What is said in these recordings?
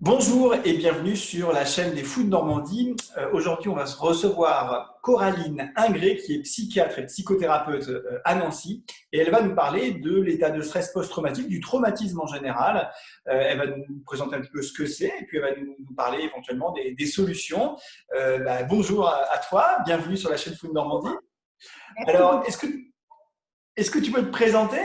Bonjour et bienvenue sur la chaîne des Fous de Normandie. Aujourd'hui, on va recevoir Coraline Ingré, qui est psychiatre et psychothérapeute à Nancy. Et elle va nous parler de l'état de stress post-traumatique, du traumatisme en général. Elle va nous présenter un petit peu ce que c'est et puis elle va nous parler éventuellement des solutions. Bonjour à toi, bienvenue sur la chaîne Fous de Normandie. Merci Alors, beaucoup. est-ce que tu peux te présenter?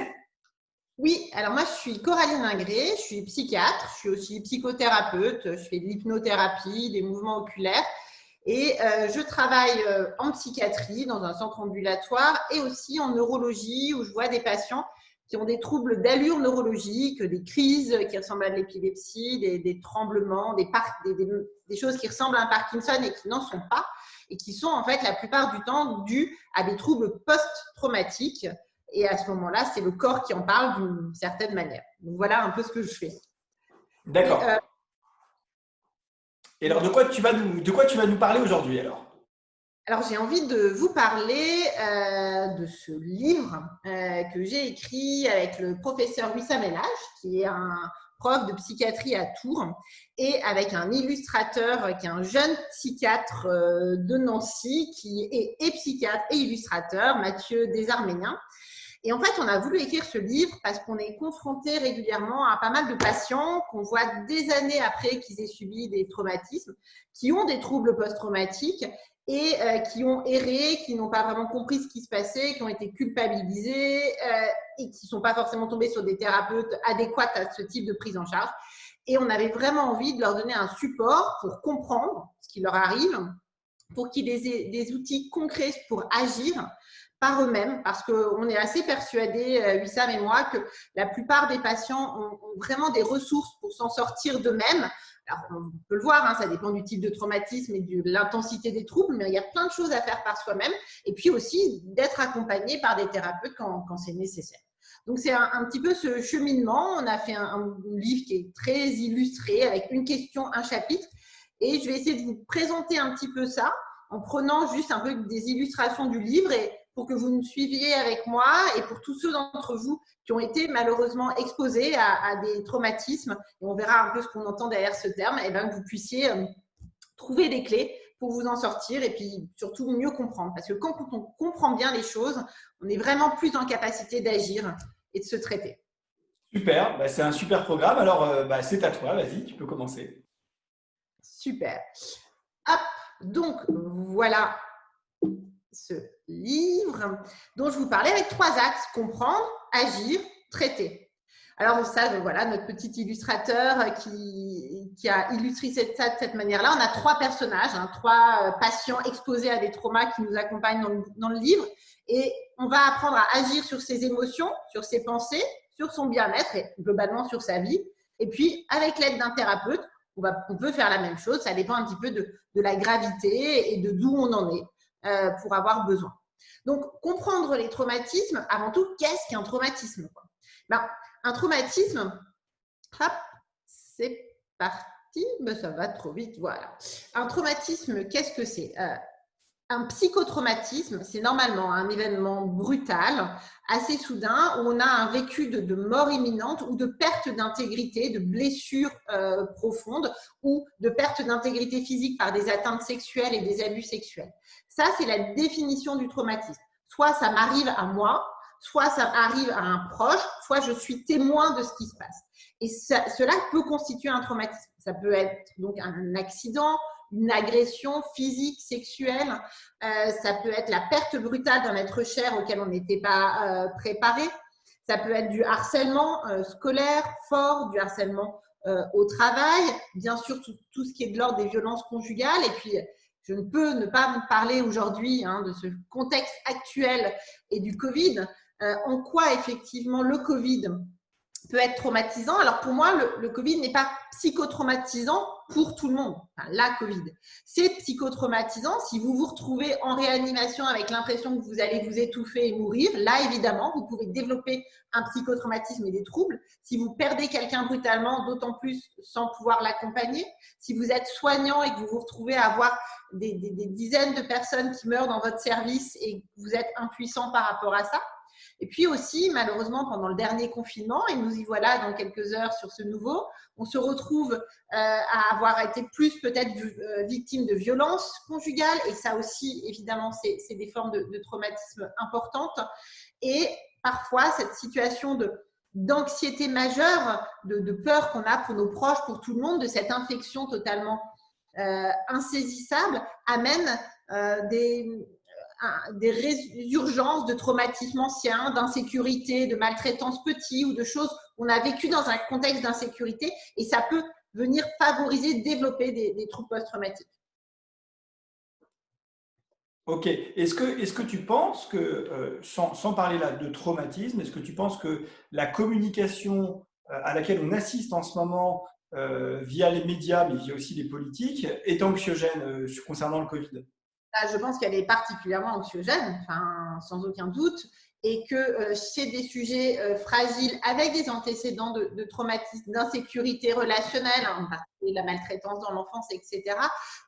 Oui, alors moi, je suis Coraline Ingré, je suis psychiatre, je suis aussi psychothérapeute, je fais de l'hypnothérapie, des mouvements oculaires et je travaille en psychiatrie dans un centre ambulatoire et aussi en neurologie où je vois des patients qui ont des troubles d'allure neurologique, des crises qui ressemblent à de l'épilepsie, des tremblements, des choses qui ressemblent à un Parkinson et qui n'en sont pas et qui sont en fait la plupart du temps dues à des troubles post-traumatiques. Et à ce moment-là, c'est le corps qui en parle d'une certaine manière. Donc voilà un peu ce que je fais. Et D'accord. Et alors, de voilà. quoi tu vas nous parler aujourd'hui alors? Alors j'ai envie de vous parler de ce livre que j'ai écrit avec le professeur Wissam El Hadj, qui est un prof de psychiatrie à Tours, et avec un illustrateur qui est un jeune psychiatre de Nancy, qui est psychiatre et illustrateur, Mathieu Desarméniens. Et en fait, on a voulu écrire ce livre parce qu'on est confronté régulièrement à pas mal de patients qu'on voit des années après qu'ils aient subi des traumatismes, qui ont des troubles post-traumatiques et qui ont erré, qui n'ont pas vraiment compris ce qui se passait, qui ont été culpabilisés et qui ne sont pas forcément tombés sur des thérapeutes adéquats à ce type de prise en charge. Et on avait vraiment envie de leur donner un support pour comprendre ce qui leur arrive, pour qu'ils aient des outils concrets pour agir par eux-mêmes, parce qu'on est assez persuadés, Wissam et moi, que la plupart des patients ont vraiment des ressources pour s'en sortir d'eux-mêmes. Alors, on peut le voir, hein, ça dépend du type de traumatisme et de l'intensité des troubles, mais il y a plein de choses à faire par soi-même, et puis aussi d'être accompagné par des thérapeutes quand c'est nécessaire. Donc, c'est un petit peu ce cheminement. On a fait un livre qui est très illustré, avec une question, un chapitre, et je vais essayer de vous présenter un petit peu ça en prenant juste un peu des illustrations du livre et pour que vous me suiviez avec moi et pour tous ceux d'entre vous qui ont été malheureusement exposés à des traumatismes, et on verra un peu ce qu'on entend derrière ce terme, et bien que vous puissiez trouver des clés pour vous en sortir et puis surtout mieux comprendre. Parce que quand on comprend bien les choses, on est vraiment plus en capacité d'agir et de se traiter. Super, c'est un super programme. Alors, c'est à toi, vas-y, tu peux commencer. Super. Hop, donc voilà ce livre dont je vous parlais avec trois axes: comprendre, agir, traiter. Alors ça, voilà, notre petit illustrateur qui a illustré ça de cette manière-là. On a trois personnages, hein, trois patients exposés à des traumas qui nous accompagnent dans le livre. Et on va apprendre à agir sur ses émotions, sur ses pensées, sur son bien-être et globalement sur sa vie. Et puis, avec l'aide d'un thérapeute, on peut faire la même chose. Ça dépend un petit peu de la gravité et de d'où on en est pour avoir besoin. Donc, comprendre les traumatismes, avant tout, qu'est-ce qu'un traumatisme? Un traumatisme, hop, c'est parti, mais ça va trop vite, voilà. Un traumatisme, qu'est-ce que c'est? Un psychotraumatisme, c'est normalement un événement brutal, assez soudain, où on a un vécu de mort imminente ou de perte d'intégrité, de blessures profondes ou de perte d'intégrité physique par des atteintes sexuelles et des abus sexuels. Ça, c'est la définition du traumatisme. Soit ça m'arrive à moi, soit ça arrive à un proche, soit je suis témoin de ce qui se passe. Et cela peut constituer un traumatisme. Ça peut être donc un accident, une agression physique, sexuelle, ça peut être la perte brutale d'un être cher auquel on n'était pas préparé, ça peut être du harcèlement scolaire fort, du harcèlement au travail, bien sûr tout ce qui est de l'ordre des violences conjugales, et puis je ne peux ne pas vous parler aujourd'hui de ce contexte actuel et du Covid, en quoi effectivement le Covid peut être traumatisant. Alors pour moi, le Covid n'est pas psychotraumatisant pour tout le monde. Enfin, la Covid. C'est psychotraumatisant si vous vous retrouvez en réanimation avec l'impression que vous allez vous étouffer et mourir. Là, évidemment, vous pouvez développer un psychotraumatisme et des troubles. Si vous perdez quelqu'un brutalement, d'autant plus sans pouvoir l'accompagner. Si vous êtes soignant et que vous vous retrouvez à avoir des dizaines de personnes qui meurent dans votre service et que vous êtes impuissant par rapport à ça. Et puis aussi, malheureusement, pendant le dernier confinement, et nous y voilà dans quelques heures sur ce nouveau, on se retrouve à avoir été plus peut-être victime de violences conjugales. Et ça aussi, évidemment, c'est des formes de traumatisme importantes. Et parfois, cette situation d'anxiété majeure, de peur qu'on a pour nos proches, pour tout le monde, de cette infection totalement insaisissable, amène des résurgences de traumatismes anciens, d'insécurité, de maltraitance petits ou de choses qu'on a vécues dans un contexte d'insécurité, et ça peut venir favoriser, développer des troubles post-traumatiques. Ok. Est-ce que tu penses que, sans parler là de traumatisme, est-ce que tu penses que la communication à laquelle on assiste en ce moment via les médias, mais via aussi les politiques, est anxiogène concernant le Covid? Je pense qu'elle est particulièrement anxiogène, enfin, sans aucun doute, et que chez des sujets fragiles avec des antécédents de traumatisme, d'insécurité relationnelle, en particulier la maltraitance dans l'enfance, etc.,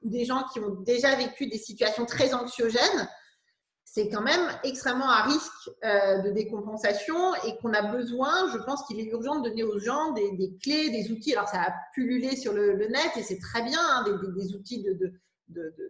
ou des gens qui ont déjà vécu des situations très anxiogènes, c'est quand même extrêmement à risque de décompensation, et qu'on a besoin, je pense qu'il est urgent de donner aux gens des clés, des outils. Alors ça a pullulé sur le net et c'est très bien, hein, des outils de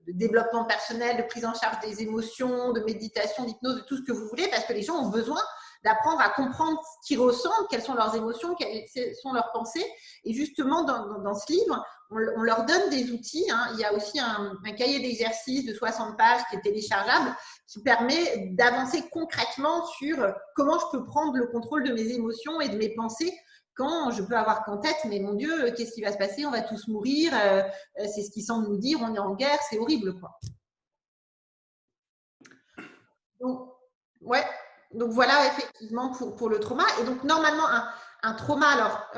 développement personnel, de prise en charge des émotions, de méditation, d'hypnose, de tout ce que vous voulez, parce que les gens ont besoin d'apprendre à comprendre ce qu'ils ressentent, quelles sont leurs émotions, quelles sont leurs pensées. Et justement, dans ce livre, on leur donne des outils. Hein. Il y a aussi un cahier d'exercices de 60 pages qui est téléchargeable, qui permet d'avancer concrètement sur comment je peux prendre le contrôle de mes émotions et de mes pensées, quand je peux avoir qu'en tête, mais mon Dieu, qu'est-ce qui va se passer? On va tous mourir, c'est ce qu'ils semblent nous dire, on est en guerre, c'est horrible, quoi. Donc, ouais. Donc voilà, effectivement, pour le trauma. Et donc, normalement, un trauma, alors,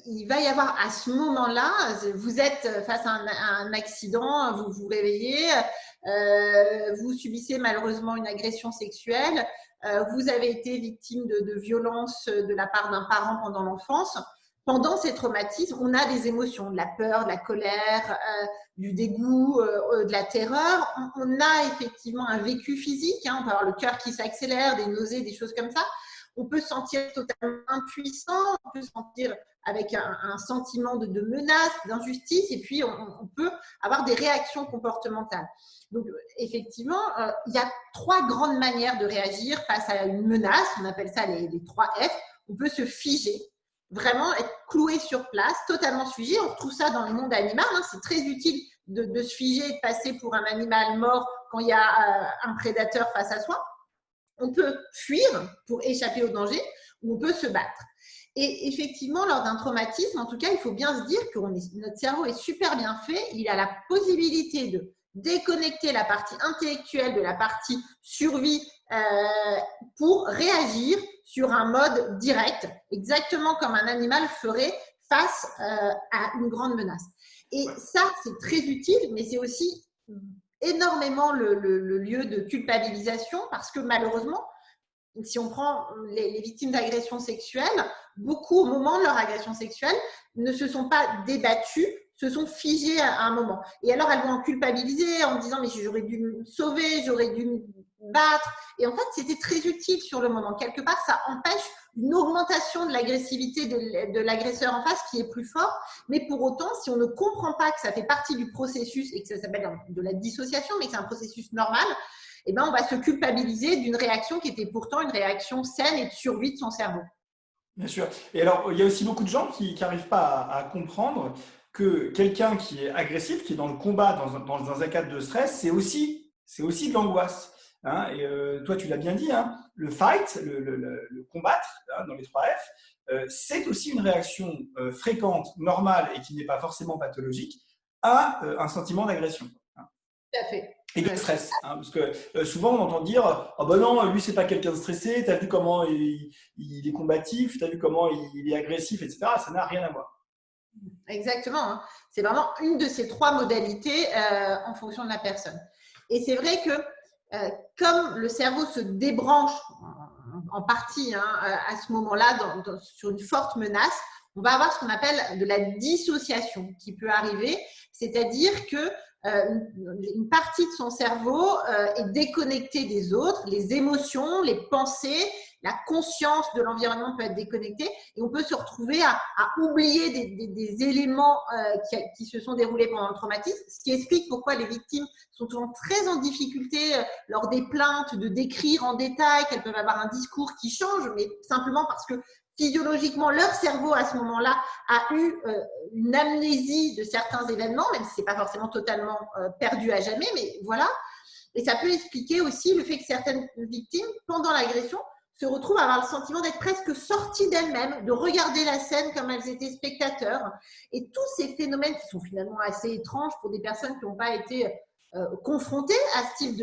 il va y avoir à ce moment-là, vous êtes face à un accident, vous vous réveillez, vous subissez malheureusement une agression sexuelle, vous avez été victime de violences de la part d'un parent pendant l'enfance. Pendant ces traumatismes, on a des émotions, de la peur, de la colère, du dégoût, de la terreur. On a effectivement un vécu physique, hein, on peut avoir le cœur qui s'accélère, des nausées, des choses comme ça. On peut se sentir totalement impuissant, on peut se sentir avec un sentiment de menace, d'injustice, et puis on peut avoir des réactions comportementales. Donc, effectivement, il y a 3 grandes manières de réagir face à une menace. On appelle ça les 3 F. On peut se figer, vraiment être cloué sur place, totalement se figer. On retrouve ça dans le monde animal. Hein. C'est très utile de se figer et de passer pour un animal mort quand il y a un prédateur face à soi. On peut fuir pour échapper au danger, ou on peut se battre. Et effectivement, lors d'un traumatisme, en tout cas, il faut bien se dire que notre cerveau est super bien fait. Il a la possibilité de déconnecter la partie intellectuelle de la partie survie pour réagir sur un mode direct, exactement comme un animal ferait face à une grande menace. Et ça, c'est très utile, mais c'est aussi énormément le lieu de culpabilisation, parce que malheureusement, si on prend les victimes d'agressions sexuelles, beaucoup, au moment de leur agression sexuelle, ne se sont pas débattues, se sont figées à un moment. Et alors, elles vont en culpabiliser en disant « mais j'aurais dû me sauver, j'aurais dû me battre ». Et en fait, c'était très utile sur le moment. Quelque part, ça empêche une augmentation de l'agressivité de l'agresseur en face qui est plus fort. Mais pour autant, si on ne comprend pas que ça fait partie du processus et que ça s'appelle de la dissociation, mais que c'est un processus normal, eh ben, on va se culpabiliser d'une réaction qui était pourtant une réaction saine et de survie de son cerveau. Bien sûr. Et alors, il y a aussi beaucoup de gens qui n'arrivent pas à comprendre que quelqu'un qui est agressif, qui est dans le combat, dans un cadre de stress, c'est aussi de l'angoisse. Hein. Et toi, tu l'as bien dit, hein, le fight, le combattre, hein, dans les 3 F, c'est aussi une réaction fréquente, normale et qui n'est pas forcément pathologique à un sentiment d'agression. Hein. Tout à fait. Et de stress, hein, parce que souvent on entend dire « Ah ben non, lui c'est pas quelqu'un de stressé, t'as vu comment il est combatif, t'as vu comment il est agressif, etc. » Ça n'a rien à voir. Exactement, hein. C'est vraiment une de ces 3 modalités en fonction de la personne. Et c'est vrai que comme le cerveau se débranche en partie, hein, à ce moment-là sur une forte menace, on va avoir ce qu'on appelle de la dissociation qui peut arriver, c'est-à-dire que une partie de son cerveau est déconnectée des autres, les émotions, les pensées, La conscience de l'environnement peut être déconnectée et on peut se retrouver à oublier des éléments qui se sont déroulés pendant le traumatisme, ce qui explique pourquoi les victimes sont toujours très en difficulté lors des plaintes de décrire en détail, qu'elles peuvent avoir un discours qui change, mais simplement parce que physiologiquement, leur cerveau à ce moment-là a eu une amnésie de certains événements, même si ce n'est pas forcément totalement perdu à jamais, mais voilà. Et ça peut expliquer aussi le fait que certaines victimes, pendant l'agression, se retrouvent à avoir le sentiment d'être presque sorties d'elles-mêmes, de regarder la scène comme elles étaient spectateurs. Et tous ces phénomènes qui sont finalement assez étranges pour des personnes qui n'ont pas été confrontées à ce type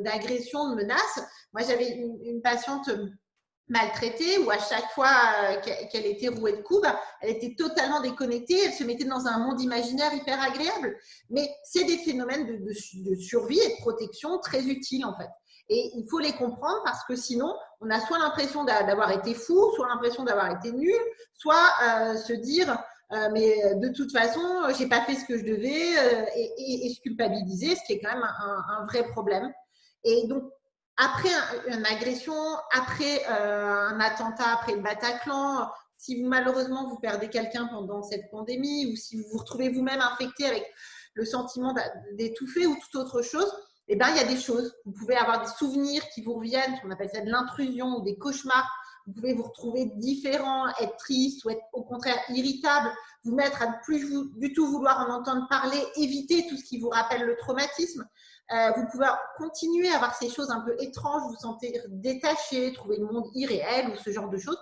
d'agression, de menace. Moi, j'avais une patiente maltraitée où à chaque fois qu'elle était rouée de coups, elle était totalement déconnectée, elle se mettait dans un monde imaginaire hyper agréable. Mais c'est des phénomènes de survie et de protection très utiles en fait. Et il faut les comprendre parce que sinon, on a soit l'impression d'avoir été fou, soit l'impression d'avoir été nul, soit se dire mais de toute façon, j'ai pas fait ce que je devais et se culpabiliser, ce qui est quand même un vrai problème. Et donc, après une agression, après un attentat, après le Bataclan, si malheureusement vous perdez quelqu'un pendant cette pandémie ou si vous vous retrouvez vous-même infecté avec le sentiment d'étouffer ou toute autre chose, eh ben, il y a des choses. Vous pouvez avoir des souvenirs qui vous reviennent, on appelle ça de l'intrusion ou des cauchemars. Vous pouvez vous retrouver différent, être triste ou être au contraire irritable, vous mettre à ne plus du tout vouloir en entendre parler, éviter tout ce qui vous rappelle le traumatisme. Vous pouvez continuer à avoir ces choses un peu étranges, vous sentir détaché, trouver le monde irréel ou ce genre de choses,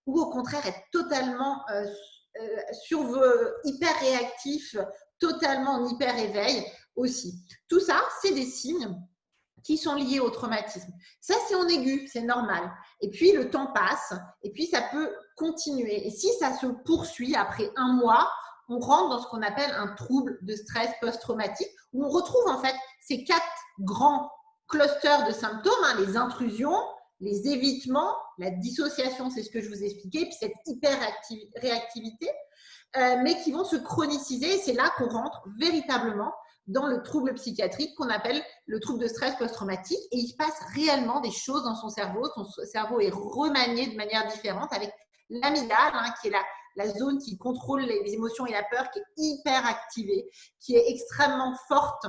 ou au contraire être totalement hyper réactif, totalement en hyper éveil aussi. Tout ça, c'est des signes qui sont liés au traumatisme. Ça, c'est en aigu, c'est normal. Et puis, le temps passe, et puis ça peut continuer. Et si ça se poursuit après un mois, on rentre dans ce qu'on appelle un trouble de stress post-traumatique, où on retrouve en fait ces 4 grands clusters de symptômes, hein, les intrusions, les évitements, la dissociation, c'est ce que je vous expliquais, puis cette hyper-réactivité, mais qui vont se chroniciser. Et c'est là qu'on rentre véritablement dans le trouble psychiatrique qu'on appelle le trouble de stress post-traumatique. Et il se passe réellement des choses dans son cerveau. Son cerveau est remanié de manière différente avec l'amygdale, hein, qui est la zone qui contrôle les émotions et la peur, qui est hyper activée, qui est extrêmement forte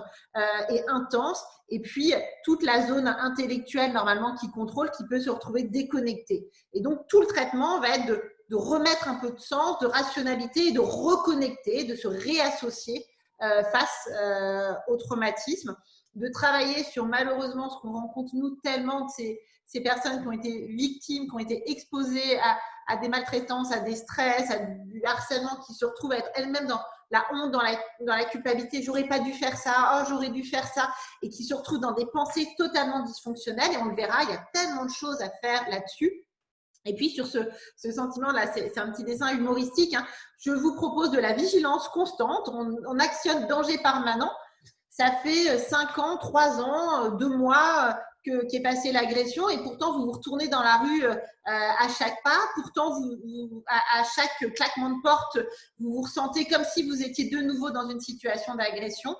et intense. Et puis, toute la zone intellectuelle, normalement, qui contrôle, qui peut se retrouver déconnectée. Et donc, tout le traitement va être de remettre un peu de sens, de rationalité et de reconnecter, de se réassocier face au traumatisme, de travailler sur malheureusement ce qu'on rencontre nous tellement de ces personnes qui ont été victimes, qui ont été exposées à des maltraitances, à des stress, à du harcèlement, qui se retrouvent à être elles-mêmes dans la honte, dans la culpabilité, j'aurais pas dû faire ça, oh j'aurais dû faire ça, et qui se retrouvent dans des pensées totalement dysfonctionnelles. Et on le verra, il y a tellement de choses à faire là-dessus. Et puis sur ce sentiment-là, c'est un petit dessin humoristique, hein. Je vous propose de la vigilance constante. On actionne danger permanent. Ça fait 5 ans, 3 ans, 2 mois qu'est passée l'agression et pourtant vous vous retournez dans la rue à chaque pas. Pourtant, à chaque claquement de porte, vous vous ressentez comme si vous étiez de nouveau dans une situation d'agression.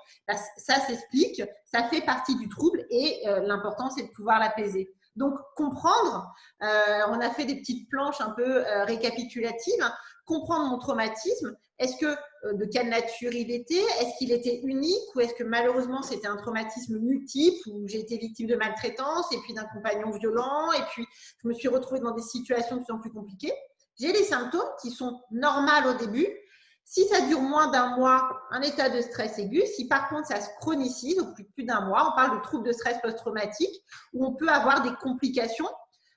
Ça s'explique, ça fait partie du trouble et l'important, c'est de pouvoir l'apaiser. Donc, comprendre, on a fait des petites planches un peu récapitulatives, hein. Comprendre mon traumatisme, est-ce que de quelle nature il était, est-ce qu'il était unique ou est-ce que malheureusement c'était un traumatisme multiple où j'ai été victime de maltraitance et puis d'un compagnon violent et puis je me suis retrouvée dans des situations de plus en plus compliquées. J'ai les symptômes qui sont normaux au début. Si ça dure moins d'un mois, un état de stress aigu. Si par contre ça se chronicise au plus d'un mois, on parle de trouble de stress post-traumatique où on peut avoir des complications.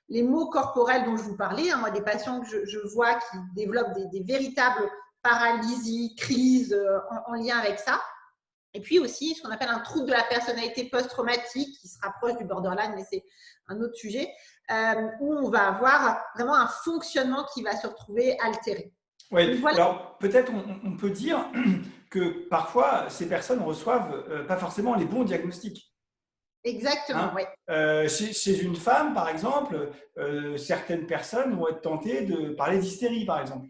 Les maux corporels dont je vous parlais, hein, moi des patients que je vois qui développent des véritables paralysies, crises en lien avec ça. Et puis aussi ce qu'on appelle un trouble de la personnalité post-traumatique qui se rapproche du borderline, mais c'est un autre sujet, où on va avoir vraiment un fonctionnement qui va se retrouver altéré. Oui, voilà. Alors peut-être on peut dire que parfois ces personnes reçoivent pas forcément les bons diagnostics. Exactement, oui. Chez une femme, par exemple, certaines personnes vont être tentées de parler d'hystérie, par exemple.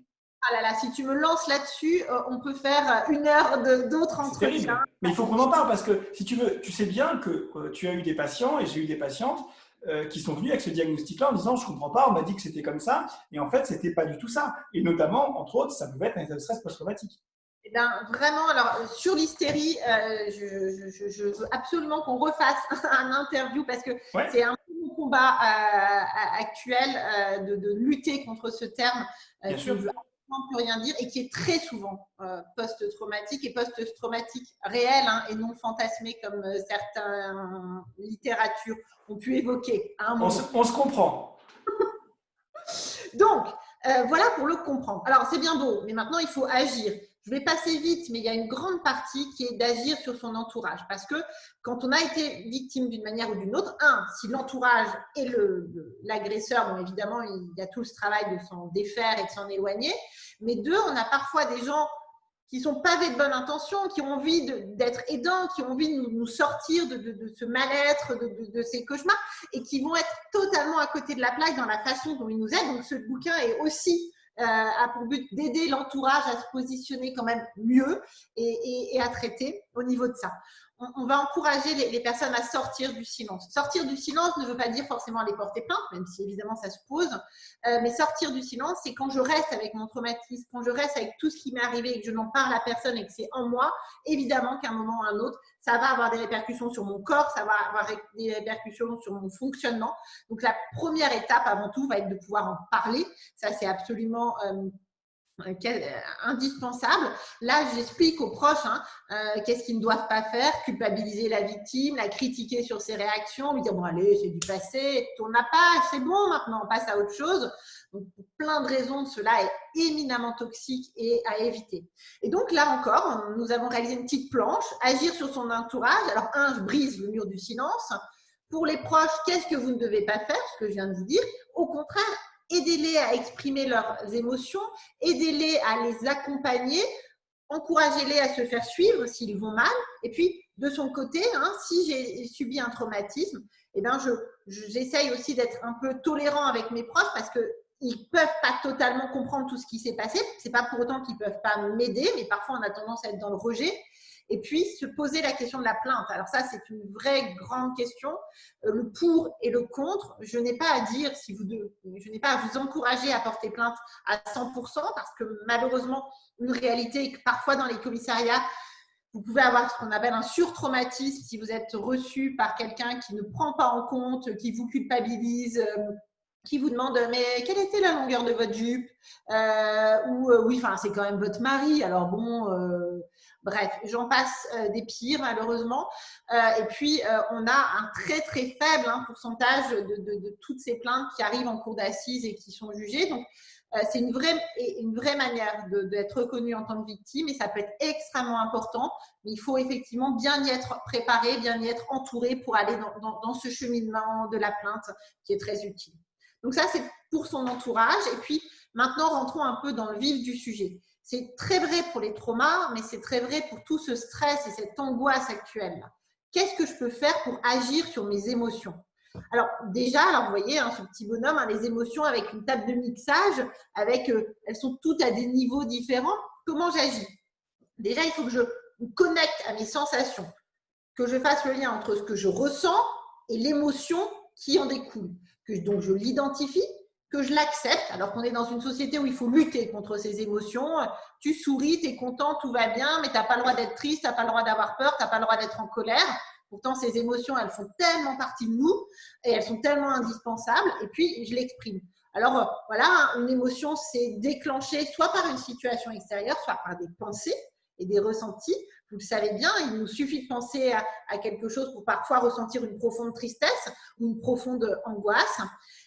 Ah là là, si tu me lances là-dessus, on peut faire 1 heure d'autres entretiens. Terrible. Mais il faut qu'on en parle parce que si tu veux, tu sais bien que tu as eu des patients et j'ai eu des patientes qui sont venus avec ce diagnostic-là en disant « je ne comprends pas, on m'a dit que c'était comme ça ». Et en fait, ce n'était pas du tout ça. Et notamment, entre autres, ça pouvait être un état de stress post-traumatique. Eh ben, vraiment, alors sur l'hystérie, je veux absolument qu'on refasse un interview parce que Ouais. c'est un peu mon combat actuel de lutter contre ce terme Bien qui sûr. ne veut absolument plus rien dire et qui est très souvent post-traumatique et post-traumatique réel hein, et non fantasmé comme certaines littératures ont pu évoquer à un moment. On se comprend. Donc, voilà pour le comprendre. Alors, c'est bien beau, mais maintenant, il faut agir. Je vais passer vite, mais il y a une grande partie qui est d'agir sur son entourage. Parce que quand on a été victime d'une manière ou d'une autre, si l'entourage est l'agresseur, bon, évidemment, il y a tout ce travail de s'en défaire et de s'en éloigner. Mais deux, on a parfois des gens qui sont pavés de bonne intention, qui ont envie d'être aidants, qui ont envie de nous sortir de ce mal-être, de ces cauchemars, et qui vont être totalement à côté de la plaque dans la façon dont ils nous aident. Donc, ce bouquin est aussi a pour but d'aider l'entourage à se positionner quand même mieux et à traiter au niveau de ça. On va encourager les personnes à sortir du silence. Sortir du silence ne veut pas dire forcément aller porter plainte, même si évidemment ça se pose. Mais sortir du silence, c'est quand je reste avec mon traumatisme, quand je reste avec tout ce qui m'est arrivé et que je n'en parle à personne et que c'est en moi, évidemment qu'à un moment ou à un autre, ça va avoir des répercussions sur mon corps, ça va avoir des répercussions sur mon fonctionnement. Donc la première étape avant tout va être de pouvoir en parler. Ça, c'est absolument indispensable. Là, j'explique aux proches qu'est-ce qu'ils ne doivent pas faire, culpabiliser la victime, la critiquer sur ses réactions, lui dire bon allez, c'est du passé, tourne la page, c'est bon maintenant, on passe à autre chose. Donc, pour plein de raisons, cela est éminemment toxique et à éviter. Et donc là encore, nous avons réalisé une petite planche, agir sur son entourage. Alors je brise le mur du silence. Pour les proches, qu'est-ce que vous ne devez pas faire, ce que je viens de vous dire. Au contraire, aidez-les à exprimer leurs émotions, aidez-les à les accompagner, encouragez-les à se faire suivre s'ils vont mal. Et puis, de son côté, si j'ai subi un traumatisme, eh ben j'essaye aussi d'être un peu tolérant avec mes proches parce qu'ils ne peuvent pas totalement comprendre tout ce qui s'est passé. Ce n'est pas pour autant qu'ils ne peuvent pas m'aider, mais parfois on a tendance à être dans le rejet. Et puis, se poser la question de la plainte. Alors ça, c'est une vraie grande question. Le pour et le contre, je n'ai pas à dire je n'ai pas à vous encourager à porter plainte à 100% parce que malheureusement, une réalité est que parfois dans les commissariats, vous pouvez avoir ce qu'on appelle un surtraumatisme si vous êtes reçu par quelqu'un qui ne prend pas en compte, qui vous culpabilise, qui vous demande mais quelle était la longueur de votre jupe oui, enfin c'est quand même votre mari, alors bon, bref, j'en passe des pires malheureusement. Et puis on a un très très faible pourcentage de toutes ces plaintes qui arrivent en cour d'assises et qui sont jugées. Donc c'est une vraie manière d'être reconnue en tant que victime et ça peut être extrêmement important, mais il faut effectivement bien y être préparé, bien y être entouré pour aller dans ce cheminement de la plainte qui est très utile. Donc ça, c'est pour son entourage. Et puis, maintenant, rentrons un peu dans le vif du sujet. C'est très vrai pour les traumas, mais c'est très vrai pour tout ce stress et cette angoisse actuelle. Qu'est-ce que je peux faire pour agir sur mes émotions ? Alors déjà, vous voyez, ce petit bonhomme, les émotions avec une table de mixage, elles sont toutes à des niveaux différents. Comment j'agis ? Déjà, il faut que je me connecte à mes sensations, que je fasse le lien entre ce que je ressens et l'émotion qui en découle. Donc, je l'identifie, que je l'accepte, alors qu'on est dans une société où il faut lutter contre ces émotions. Tu souris, tu es content, tout va bien, mais tu n'as pas le droit d'être triste, tu n'as pas le droit d'avoir peur, tu n'as pas le droit d'être en colère. Pourtant, ces émotions, elles font tellement partie de nous et elles sont tellement indispensables. Et puis, je l'exprime. Alors, voilà, une émotion, c'est déclenché soit par une situation extérieure, soit par des pensées et des ressentis. Vous le savez bien, il nous suffit de penser à quelque chose pour parfois ressentir une profonde tristesse ou une profonde angoisse.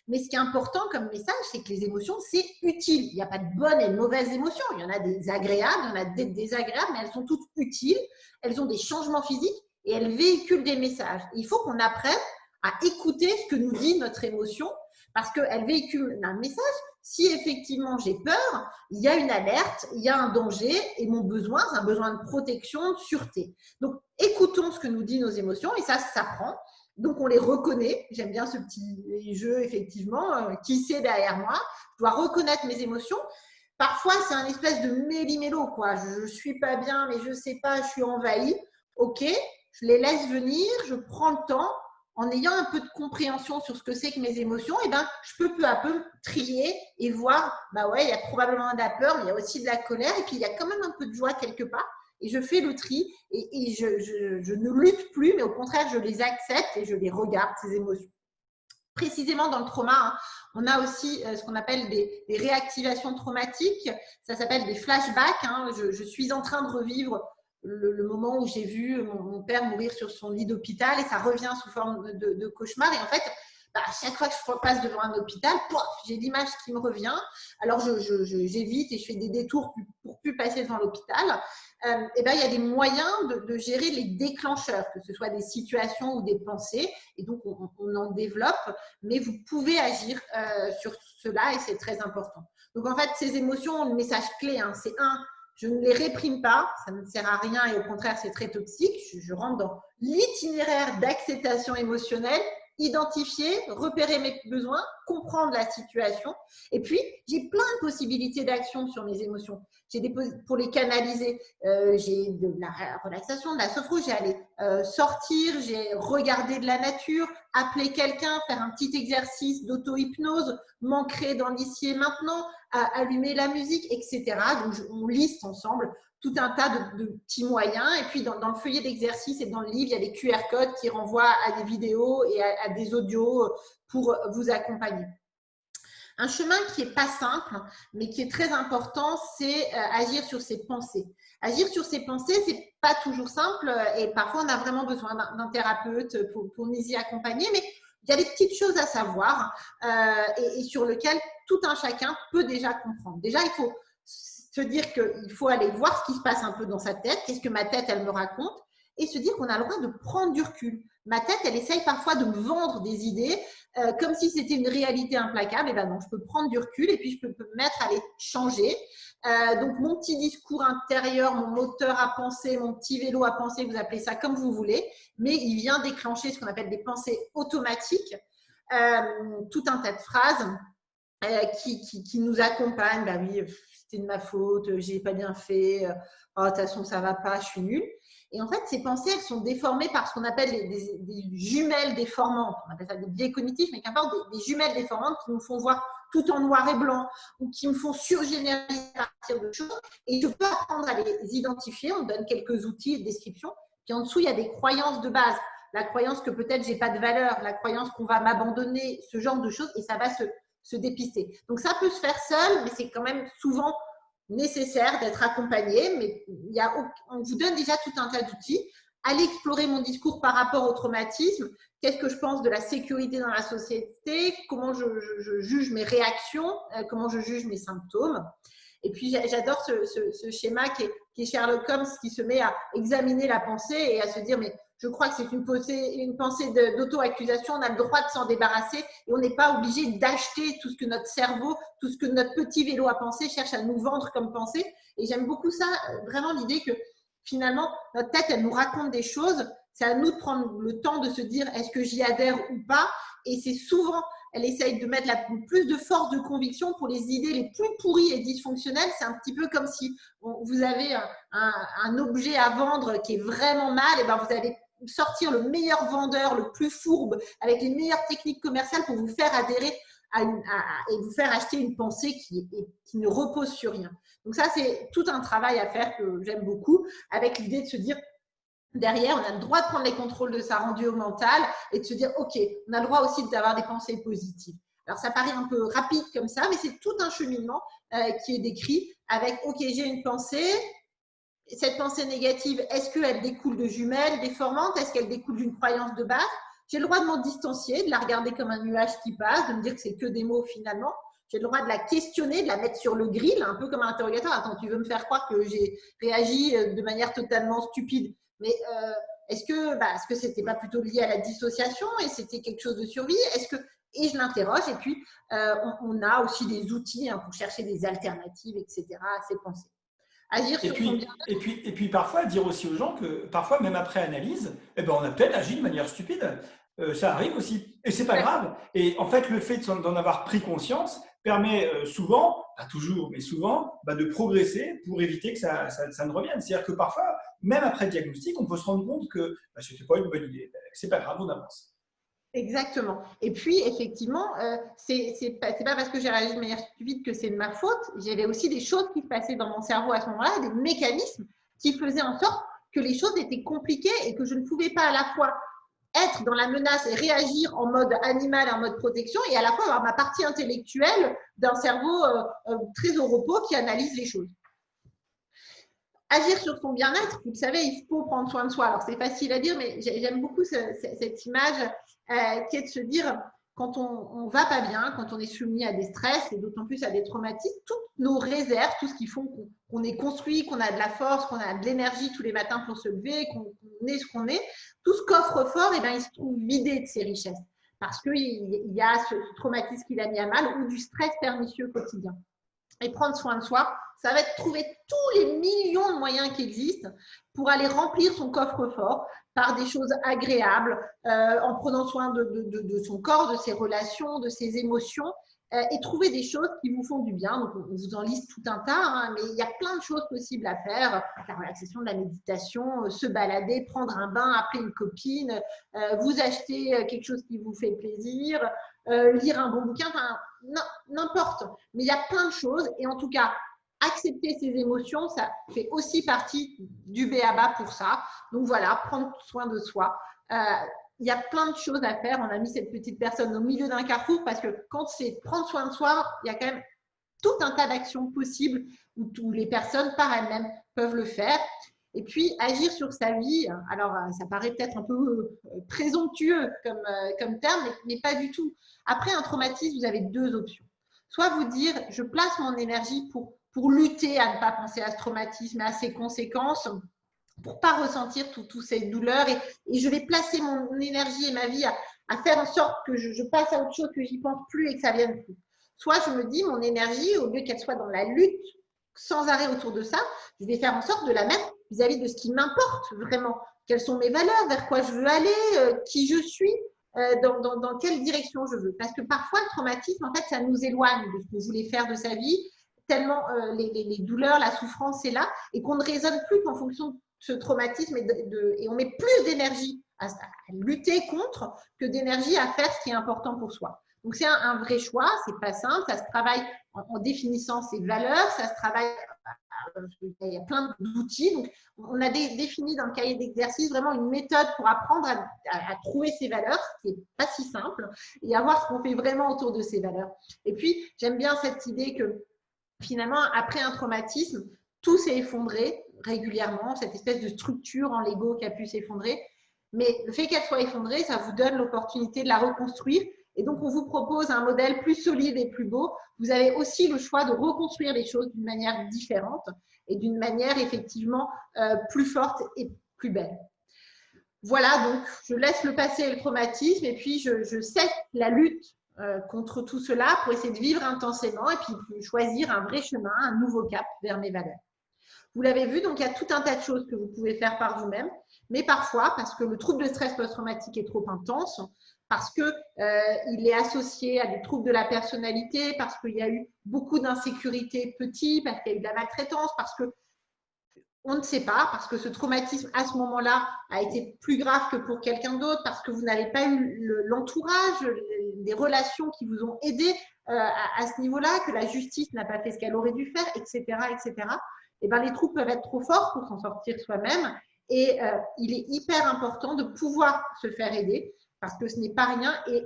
Mais ce qui est important comme message, c'est que les émotions, c'est utile. Il n'y a pas de bonnes et de mauvaises émotions. Il y en a des agréables, il y en a des désagréables, mais elles sont toutes utiles. Elles ont des changements physiques et elles véhiculent des messages. Il faut qu'on apprenne à écouter ce que nous dit notre émotion parce qu'elle véhicule un message. Si effectivement j'ai peur, il y a une alerte, il y a un danger et mon besoin, c'est un besoin de protection, de sûreté. Donc, écoutons ce que nous disent nos émotions et ça s'apprend. Donc, on les reconnaît. J'aime bien ce petit jeu, effectivement. Qui c'est derrière moi ? Je dois reconnaître mes émotions. Parfois, c'est un espèce de méli-mélo, quoi. Je ne suis pas bien, mais je ne sais pas, je suis envahie. Ok, je les laisse venir, je prends le temps. en ayant un peu de compréhension sur ce que c'est que mes émotions, eh ben, je peux peu à peu trier et voir, bah ouais, il y a probablement de la peur, mais il y a aussi de la colère, et puis il y a quand même un peu de joie quelque part. Et je fais le tri et je ne lutte plus, mais au contraire, je les accepte et je les regarde, ces émotions. Précisément dans le trauma, hein, on a aussi ce qu'on appelle des réactivations traumatiques. Ça s'appelle des flashbacks. Hein. Je suis en train de revivre le moment où j'ai vu mon père mourir sur son lit d'hôpital et ça revient sous forme de cauchemar. Et en fait, bah, à chaque fois que je passe devant un hôpital, pouf, j'ai l'image qui me revient. Alors, j'évite et je fais des détours pour ne plus passer devant l'hôpital. Et ben, il y a des moyens de gérer les déclencheurs, que ce soit des situations ou des pensées. Et donc, on en développe, mais vous pouvez agir sur cela et c'est très important. Donc, en fait, ces émotions, le message clé, hein, c'est je ne les réprime pas, ça ne sert à rien et au contraire, c'est très toxique. Je rentre dans l'itinéraire d'acceptation émotionnelle, identifier, repérer mes besoins, comprendre la situation. Et puis, j'ai plein de possibilités d'action sur mes émotions. Pour les canaliser, j'ai de la relaxation, de la sophro, j'ai allé sortir, j'ai regardé de la nature, appeler quelqu'un, faire un petit exercice d'auto-hypnose, m'ancrer dans l'ici et maintenant, allumer la musique, etc. Donc, on liste ensemble tout un tas de petits moyens. Et puis, dans le feuillet d'exercice et dans le livre, il y a des QR codes qui renvoient à des vidéos et à des audios pour vous accompagner. Un chemin qui n'est pas simple, mais qui est très important, c'est agir sur ses pensées. Agir sur ses pensées, ce n'est pas toujours simple et parfois on a vraiment besoin d'un thérapeute pour nous y accompagner, mais il y a des petites choses à savoir et sur lesquelles tout un chacun peut déjà comprendre. Déjà, il faut se dire qu'il faut aller voir ce qui se passe un peu dans sa tête, qu'est-ce que ma tête, elle me raconte, et se dire qu'on a le droit de prendre du recul. Ma tête, elle essaye parfois de me vendre des idées comme si c'était une réalité implacable. Et ben non, je peux prendre du recul et puis je peux me mettre à les changer. Donc, mon petit discours intérieur, mon moteur à penser, mon petit vélo à penser, vous appelez ça comme vous voulez, mais il vient déclencher ce qu'on appelle des pensées automatiques, tout un tas de phrases qui nous accompagnent. Bah oui, c'était de ma faute, j'ai pas bien fait, oh, de toute façon, ça va pas, je suis nulle. Et en fait, ces pensées, elles sont déformées par ce qu'on appelle des jumelles déformantes. On appelle ça des biais cognitifs, mais qu'importe, des jumelles déformantes qui nous font voir tout en noir et blanc ou qui me font surgénéraliser à partir de choses. Et je peux apprendre à les identifier. On donne quelques outils et descriptions. Puis en dessous, il y a des croyances de base. La croyance que peut-être j'ai pas de valeur, la croyance qu'on va m'abandonner, ce genre de choses, et ça va se dépister. Donc, ça peut se faire seul, mais c'est quand même souvent nécessaire d'être accompagné, mais on vous donne déjà tout un tas d'outils. Allez explorer mon discours par rapport au traumatisme. Qu'est-ce que je pense de la sécurité dans la société? Comment je juge mes réactions? Comment je juge mes symptômes? Et puis, j'adore ce schéma qui est Sherlock Holmes, qui se met à examiner la pensée et à se dire, mais je crois que c'est une pensée d'auto-accusation, on a le droit de s'en débarrasser et on n'est pas obligé d'acheter tout ce que notre cerveau, tout ce que notre petit vélo à penser cherche à nous vendre comme pensée. Et j'aime beaucoup ça, vraiment l'idée que finalement, notre tête, elle nous raconte des choses. C'est à nous de prendre le temps de se dire, est-ce que j'y adhère ou pas? Et c'est souvent, elle essaye de mettre plus de force de conviction pour les idées les plus pourries et dysfonctionnelles. C'est un petit peu comme si vous avez un objet à vendre qui est vraiment mal, et ben vous allez sortir le meilleur vendeur, le plus fourbe, avec les meilleures techniques commerciales pour vous faire adhérer et vous faire acheter une pensée qui ne repose sur rien. Donc ça, c'est tout un travail à faire que j'aime beaucoup, avec l'idée de se dire, derrière, on a le droit de prendre les contrôles de sa rendu au mental et de se dire, OK, on a le droit aussi d'avoir des pensées positives. Alors, ça paraît un peu rapide comme ça, mais c'est tout un cheminement qui est décrit avec, OK, j'ai une pensée. Cette pensée négative, est-ce qu'elle découle de jumelles déformantes? Est-ce qu'elle découle d'une croyance de base? J'ai le droit de m'en distancier, de la regarder comme un nuage qui passe, de me dire que c'est que des mots finalement. J'ai le droit de la questionner, de la mettre sur le grill, un peu comme un interrogateur. Attends, tu veux me faire croire que j'ai réagi de manière totalement stupide? Mais est-ce que c'était pas plutôt lié à la dissociation et c'était quelque chose de survie? Et je l'interroge et puis on a aussi des outils pour chercher des alternatives, etc. à ces pensées. Agir sur son bien-être. Et puis parfois, dire aussi aux gens que parfois, même après analyse, eh ben, on a peut-être agi de manière stupide. Ça arrive aussi. Et c'est pas grave. Et en fait, le fait d'en avoir pris conscience permet souvent, pas toujours, mais souvent, de progresser pour éviter que ça ne revienne. C'est-à-dire que parfois, même après diagnostic, on peut se rendre compte que ce n'était pas une bonne idée. C'est pas grave, on avance. Exactement. Et puis, effectivement, c'est pas parce que j'ai réagi de manière stupide que c'est de ma faute. J'avais aussi des choses qui se passaient dans mon cerveau à ce moment-là, des mécanismes qui faisaient en sorte que les choses étaient compliquées et que je ne pouvais pas à la fois être dans la menace et réagir en mode animal, en mode protection, et à la fois avoir ma partie intellectuelle d'un cerveau très au repos qui analyse les choses. Agir sur son bien-être, vous le savez, il faut prendre soin de soi. Alors, c'est facile à dire, mais j'aime beaucoup cette image qui est de se dire, quand on ne va pas bien, quand on est soumis à des stress et d'autant plus à des traumatismes, toutes nos réserves, tout ce qui font qu'on est construit, qu'on a de la force, qu'on a de l'énergie tous les matins pour se lever, qu'on est ce qu'on est, tout ce coffre-fort, eh ben, il se trouve vidé de ses richesses parce qu'il y a ce traumatisme qui l'a mis à mal ou du stress pernicieux quotidien. Et prendre soin de soi, ça va être trouver tous les millions de moyens qui existent pour aller remplir son coffre-fort par des choses agréables, en prenant soin de son corps, de ses relations, de ses émotions, et trouver des choses qui vous font du bien. Donc, on vous en liste tout un tas, hein, mais il y a plein de choses possibles à faire. La relaxation, de la méditation, se balader, prendre un bain après une copine, vous acheter quelque chose qui vous fait plaisir, lire un bon bouquin, enfin, n'importe. Mais il y a plein de choses et en tout cas, accepter ses émotions, ça fait aussi partie du b.a.-ba pour ça. Donc voilà, prendre soin de soi. Il y a plein de choses à faire. On a mis cette petite personne au milieu d'un carrefour parce que quand c'est prendre soin de soi, il y a quand même tout un tas d'actions possibles où les personnes par elles-mêmes peuvent le faire. Et puis, agir sur sa vie, alors ça paraît peut-être un peu présomptueux comme terme, mais pas du tout. Après un traumatisme, vous avez deux options. Soit vous dire, je place mon énergie pour lutter à ne pas penser à ce traumatisme, à ses conséquences, pour ne pas ressentir toutes ces douleurs et je vais placer mon énergie et ma vie à faire en sorte que je passe à autre chose, que j'y pense plus et que ça vienne plus. Soit je me dis, mon énergie, au lieu qu'elle soit dans la lutte sans arrêt autour de ça, je vais faire en sorte de la mettre vis-à-vis de ce qui m'importe vraiment. Quelles sont mes valeurs, vers quoi je veux aller, qui je suis, dans quelle direction je veux. Parce que parfois, le traumatisme, en fait, ça nous éloigne de ce qu'on voulait faire de sa vie, tellement les douleurs, la souffrance est là, et qu'on ne raisonne plus qu'en fonction de ce traumatisme et on met plus d'énergie à lutter contre que d'énergie à faire ce qui est important pour soi. Donc, c'est un vrai choix, c'est pas simple, ça se travaille en définissant ses valeurs, ça se travaille, il y a plein d'outils. Donc, on a défini dans le cahier d'exercice vraiment une méthode pour apprendre à trouver ses valeurs, ce qui n'est pas si simple, et à voir ce qu'on fait vraiment autour de ces valeurs. Et puis, j'aime bien cette idée que finalement, après un traumatisme, tout s'est effondré régulièrement, cette espèce de structure en Lego qui a pu s'effondrer. Mais le fait qu'elle soit effondrée, ça vous donne l'opportunité de la reconstruire. Et donc, on vous propose un modèle plus solide et plus beau. Vous avez aussi le choix de reconstruire les choses d'une manière différente et d'une manière effectivement plus forte et plus belle. Voilà, donc je laisse le passé et le traumatisme et puis je sais la lutte contre tout cela pour essayer de vivre intensément et puis choisir un vrai chemin, un nouveau cap vers mes valeurs. Vous l'avez vu, donc il y a tout un tas de choses que vous pouvez faire par vous-même, mais parfois, parce que le trouble de stress post-traumatique est trop intense, parce qu'il est associé à des troubles de la personnalité, parce qu'il y a eu beaucoup d'insécurité petit, parce qu'il y a eu de la maltraitance, parce que on ne sait pas, parce que ce traumatisme à ce moment-là a été plus grave que pour quelqu'un d'autre, parce que vous n'avez pas eu l'entourage, des relations qui vous ont aidé à ce niveau-là, que la justice n'a pas fait ce qu'elle aurait dû faire, etc., etc. Et ben, les troubles peuvent être trop forts pour s'en sortir soi-même. Et il est hyper important de pouvoir se faire aider, parce que ce n'est pas rien. Et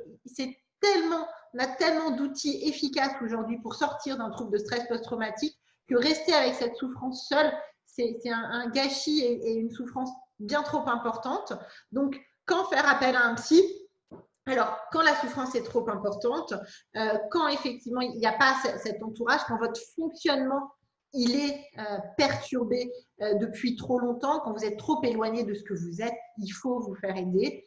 on a tellement d'outils efficaces aujourd'hui pour sortir d'un trouble de stress post-traumatique que rester avec cette souffrance seule, c'est un gâchis et une souffrance bien trop importante. Donc, quand faire appel à un psy? Alors, quand la souffrance est trop importante, quand effectivement il n'y a pas cet entourage, quand votre fonctionnement il est perturbé depuis trop longtemps, quand vous êtes trop éloigné de ce que vous êtes, il faut vous faire aider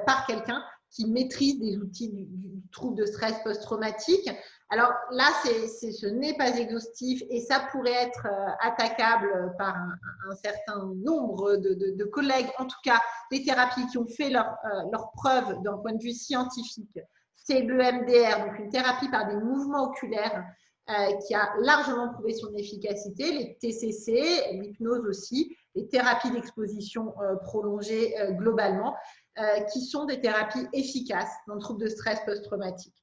par quelqu'un qui maîtrise des outils du trouble de stress post-traumatique. Alors là, ce n'est pas exhaustif et ça pourrait être attaquable par un certain nombre de collègues. En tout cas, les thérapies qui ont fait leur preuve d'un point de vue scientifique, c'est le MDR, donc une thérapie par des mouvements oculaires qui a largement prouvé son efficacité, les TCC, l'hypnose aussi, les thérapies d'exposition prolongée globalement, qui sont des thérapies efficaces dans le trouble de stress post-traumatique.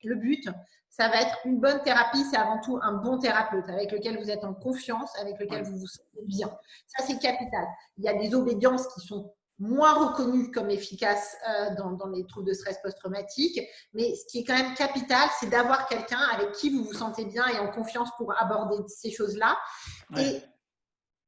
Le but, ça va être une bonne thérapie, c'est avant tout un bon thérapeute avec lequel vous êtes en confiance, avec lequel vous vous sentez bien. Ça, c'est capital. Il y a des obédiences qui sont moins reconnues comme efficaces dans les troubles de stress post-traumatique, mais ce qui est quand même capital, c'est d'avoir quelqu'un avec qui vous vous sentez bien et en confiance pour aborder ces choses-là. Et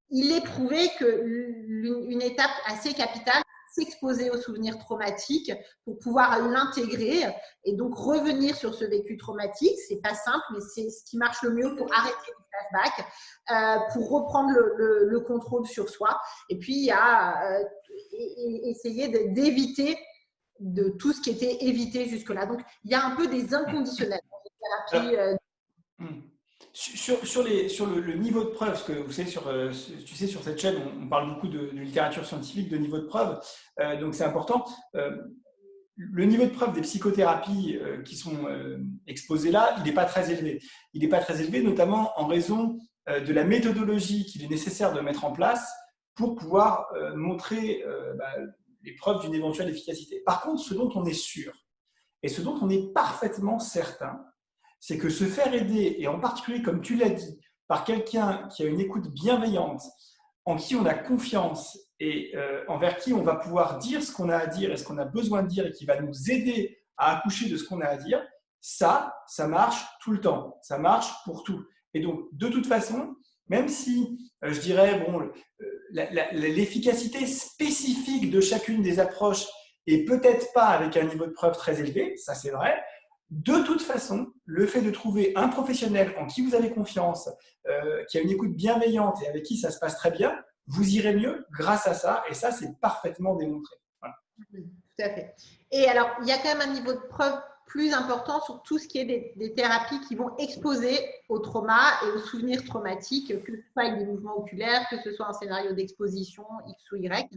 il est prouvé qu'une étape assez capitale, s'exposer aux souvenirs traumatiques pour pouvoir l'intégrer et donc revenir sur ce vécu traumatique. C'est pas simple, mais c'est ce qui marche le mieux pour arrêter les flashbacks, pour reprendre le contrôle sur soi. Et puis, il y a essayer d'éviter de tout ce qui était évité jusque-là. Donc, il y a un peu des inconditionnels dans les thérapies. Sur le niveau de preuve, parce que vous savez, tu sais, sur cette chaîne, on parle beaucoup de littérature scientifique, de niveau de preuve, donc c'est important. Le niveau de preuve des psychothérapies qui sont exposées là, il n'est pas très élevé. Il n'est pas très élevé, notamment en raison de la méthodologie qu'il est nécessaire de mettre en place pour pouvoir montrer les preuves d'une éventuelle efficacité. Par contre, ce dont on est sûr, et ce dont on est parfaitement certain, c'est que se faire aider, et en particulier, comme tu l'as dit, par quelqu'un qui a une écoute bienveillante, en qui on a confiance et envers qui on va pouvoir dire ce qu'on a à dire et ce qu'on a besoin de dire et qui va nous aider à accoucher de ce qu'on a à dire, ça marche tout le temps. Ça marche pour tout. Et donc, de toute façon, même si, je dirais, bon, l'efficacité spécifique de chacune des approches est peut-être pas avec un niveau de preuve très élevé, ça c'est vrai. De toute façon, le fait de trouver un professionnel en qui vous avez confiance, qui a une écoute bienveillante et avec qui ça se passe très bien, vous irez mieux grâce à ça. Et ça, c'est parfaitement démontré. Voilà. Tout à fait. Et alors, il y a quand même un niveau de preuve plus important sur tout ce qui est des thérapies qui vont exposer au trauma et aux souvenirs traumatiques, que ce soit avec des mouvements oculaires, que ce soit un scénario d'exposition X ou Y.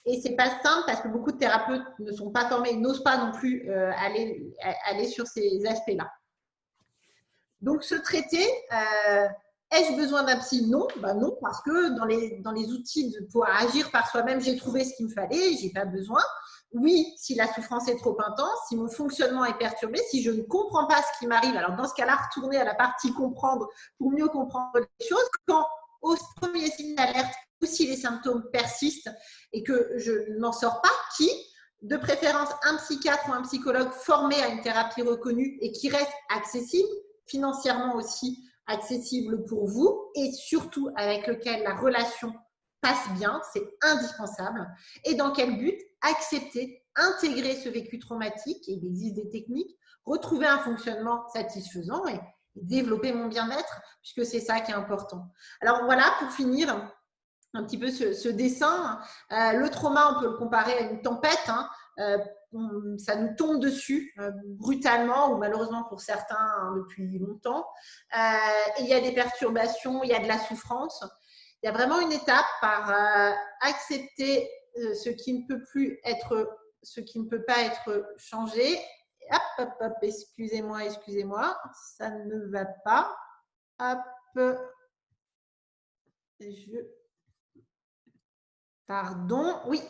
Et ce n'est pas simple parce que beaucoup de thérapeutes ne sont pas formés, n'osent pas non plus aller sur ces aspects-là. Donc, ce traité, ai-je besoin d'un psy? Non, non, parce que dans les outils pour agir par soi-même, j'ai trouvé ce qu'il me fallait, je n'ai pas besoin. Oui, si la souffrance est trop intense, si mon fonctionnement est perturbé, si je ne comprends pas ce qui m'arrive, alors dans ce cas-là, retourner à la partie comprendre pour mieux comprendre les choses. Quand au premier signe d'alerte, ou si les symptômes persistent et que je n'en sors pas, de préférence un psychiatre ou un psychologue formé à une thérapie reconnue et qui reste accessible, financièrement aussi accessible pour vous et surtout avec lequel la relation passe bien, c'est indispensable. Et dans quel but? Accepter, intégrer ce vécu traumatique, il existe des techniques, retrouver un fonctionnement satisfaisant et développer mon bien-être, puisque c'est ça qui est important. Alors voilà, pour finir un petit peu ce dessin, le trauma, on peut le comparer à une tempête, ça nous tombe dessus brutalement ou malheureusement pour certains depuis longtemps. Et il y a des perturbations, il y a de la souffrance. Il y a vraiment une étape par accepter ce qui ne peut plus être, ce qui ne peut pas être changé. Hop, excusez-moi, ça ne va pas. Hop, pardon, oui.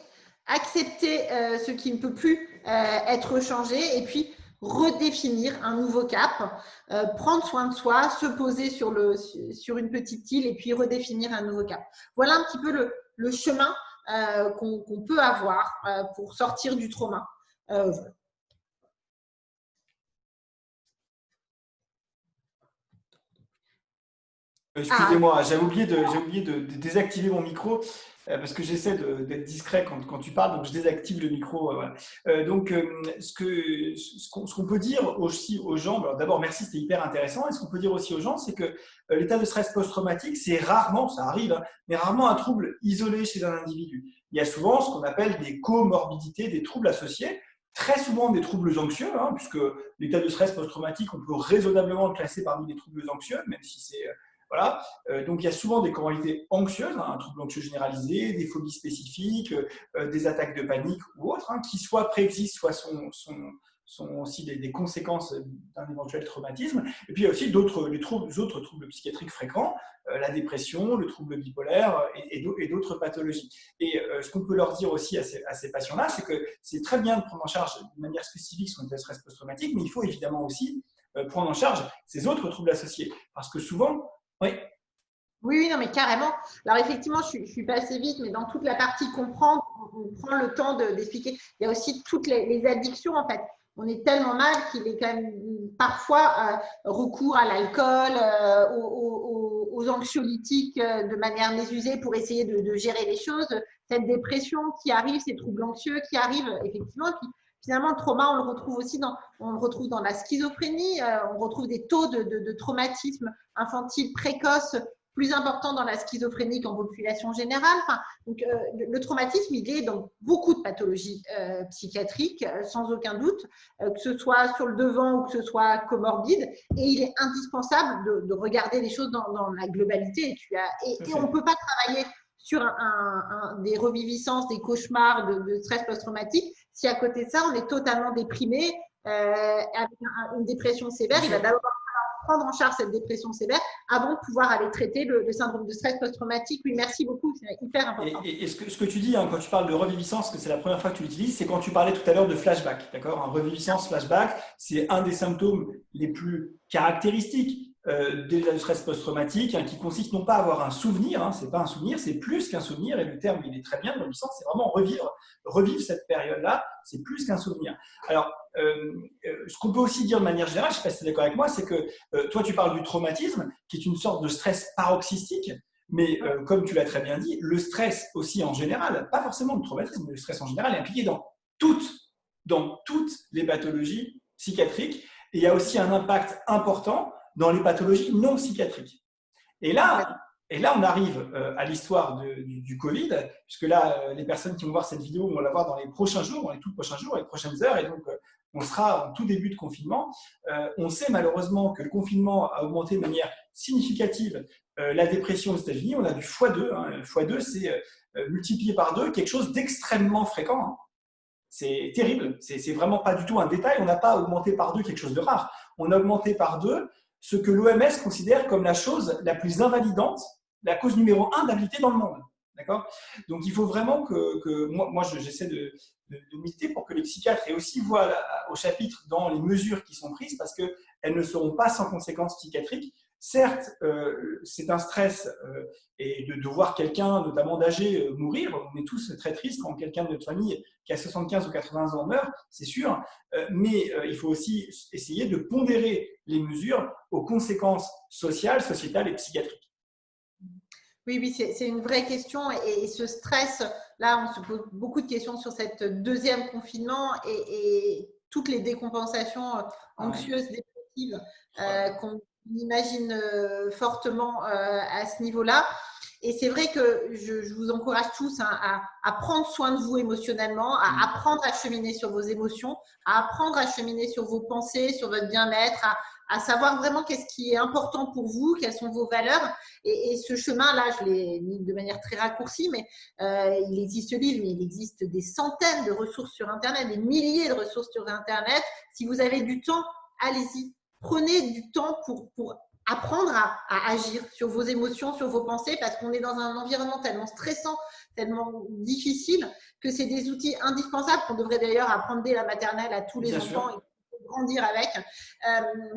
Accepter ce qui ne peut plus être changé et puis redéfinir un nouveau cap, prendre soin de soi, se poser sur une petite île et puis redéfinir un nouveau cap. Voilà un petit peu le chemin qu'on peut avoir pour sortir du trauma. Excusez-moi, j'ai oublié de désactiver mon micro parce que j'essaie d'être discret quand tu parles, donc je désactive le micro. Voilà. Donc, ce qu'on peut dire aussi aux gens, d'abord merci, c'était hyper intéressant, et ce qu'on peut dire aussi aux gens, c'est que l'état de stress post-traumatique, c'est rarement, ça arrive, mais rarement un trouble isolé chez un individu. Il y a souvent ce qu'on appelle des comorbidités, des troubles associés, très souvent des troubles anxieux, puisque l'état de stress post-traumatique, on peut raisonnablement le classer parmi les troubles anxieux, même si c'est… Voilà. Donc, il y a souvent des comorbidités anxieuses, un trouble anxieux généralisé, des phobies spécifiques, des attaques de panique ou autres, qui soit préexistent, soit sont aussi des conséquences d'un éventuel traumatisme. Et puis il y a aussi autres troubles psychiatriques fréquents, la dépression, le trouble bipolaire et d'autres pathologies. Et ce qu'on peut leur dire aussi à ces patients-là, c'est que c'est très bien de prendre en charge de manière spécifique son état de stress post-traumatique, mais il faut évidemment aussi prendre en charge ces autres troubles associés. Parce que souvent, oui. Oui, non, mais carrément. Alors, effectivement, je suis passée vite, mais dans toute la partie comprendre, on prend le temps d'expliquer. Il y a aussi toutes les addictions, en fait. On est tellement mal qu'il est quand même parfois recours à l'alcool, aux anxiolytiques de manière mésusée pour essayer de gérer les choses. Cette dépression qui arrive, ces troubles anxieux qui arrivent, effectivement. Puis, finalement, le trauma, on le retrouve aussi on le retrouve dans la schizophrénie. On retrouve des taux de traumatisme infantile précoce plus important dans la schizophrénie qu'en population générale. Enfin, donc, le traumatisme, il est dans beaucoup de pathologies psychiatriques, sans aucun doute, que ce soit sur le devant ou que ce soit comorbide. Et il est indispensable de regarder les choses dans la globalité. Et on ne peut pas travailler sur des reviviscences, des cauchemars, de stress post-traumatique si à côté de ça, on est totalement déprimé, avec une dépression sévère. Il va d'abord prendre en charge cette dépression sévère avant de pouvoir aller traiter le syndrome de stress post-traumatique. Oui, merci beaucoup, c'est hyper important. Et ce que tu dis, hein, quand tu parles de reviviscence, que c'est la première fois que tu l'utilises, c'est quand tu parlais tout à l'heure de flashback. D'accord ? Un reviviscence, flashback, c'est un des symptômes les plus caractéristiques de stress post-traumatique, hein, qui consiste non pas à avoir un souvenir, hein, c'est pas un souvenir, c'est plus qu'un souvenir, et le terme il est très bien, reviviscence, c'est vraiment revivre cette période-là, c'est plus qu'un souvenir. Alors, ce qu'on peut aussi dire de manière générale, je ne sais pas si tu es d'accord avec moi, c'est que toi tu parles du traumatisme, qui est une sorte de stress paroxystique, mais comme tu l'as très bien dit, le stress aussi en général, pas forcément le traumatisme, mais le stress en général est impliqué dans toutes les pathologies psychiatriques, et il y a aussi un impact important dans les pathologies non psychiatriques. Et là, on arrive à l'histoire du Covid, puisque là, les personnes qui vont voir cette vidéo vont la voir dans les prochains jours, dans les tout prochains jours, les prochaines heures, et donc on sera en tout début de confinement. On sait malheureusement que le confinement a augmenté de manière significative la dépression aux États-Unis. On a du x2, hein. x2, c'est multiplié par 2, quelque chose d'extrêmement fréquent. Hein. C'est terrible, c'est vraiment pas du tout un détail. On n'a pas augmenté par 2 quelque chose de rare. On a augmenté par 2 ce que l'OMS considère comme la chose la plus invalidante, la cause numéro 1 d'invalidité dans le monde. D'accord ? Donc, il faut vraiment que moi j'essaie de militer pour que les psychiatres aient aussi voix au chapitre dans les mesures qui sont prises, parce qu'elles ne seront pas sans conséquences psychiatriques. Certes, c'est un stress et de voir quelqu'un, notamment d'âgé, mourir. On est tous très tristes quand quelqu'un de notre famille qui a 75 ou 80 ans meurt, c'est sûr. Mais il faut aussi essayer de pondérer les mesures aux conséquences sociales, sociétales et psychiatriques. Oui, c'est une vraie question. Et ce stress, là, on se pose beaucoup de questions sur cette deuxième confinement et toutes les décompensations anxieuses, dépressives qu'on imagine fortement à ce niveau-là. Et c'est vrai que je vous encourage tous à prendre soin de vous émotionnellement, à apprendre à cheminer sur vos émotions, à apprendre à cheminer sur vos pensées, sur votre bien-être, à savoir vraiment qu'est-ce qui est important pour vous, quelles sont vos valeurs. Et ce chemin-là, je l'ai mis de manière très raccourcie, mais il existe ce livre, mais il existe des centaines de ressources sur Internet, des milliers de ressources sur Internet. Si vous avez du temps, allez-y. Prenez du temps pour apprendre à agir sur vos émotions, sur vos pensées, parce qu'on est dans un environnement tellement stressant, tellement difficile, que c'est des outils indispensables qu'on devrait d'ailleurs apprendre dès la maternelle à tous les enfants et grandir avec.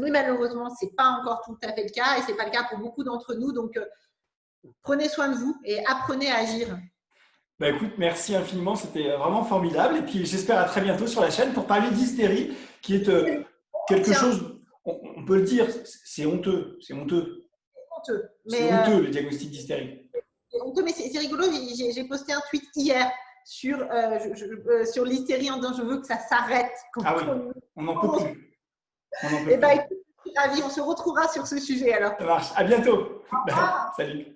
Mais malheureusement, ce n'est pas encore tout à fait le cas, et ce n'est pas le cas pour beaucoup d'entre nous. Donc, prenez soin de vous et apprenez à agir. Bah écoute, merci infiniment, c'était vraiment formidable. Et puis, j'espère à très bientôt sur la chaîne pour parler d'hystérie, qui est quelque chose… On peut le dire, c'est honteux. C'est honteux. C'est honteux, le diagnostic d'hystérie. C'est honteux, mais c'est rigolo. J'ai posté un tweet hier sur l'hystérie en disant je veux que ça s'arrête. Ah oui, on n'en peut plus. Eh bien, écoute, je suis ravie. On se retrouvera sur ce sujet alors. Ça marche. À bientôt. Salut.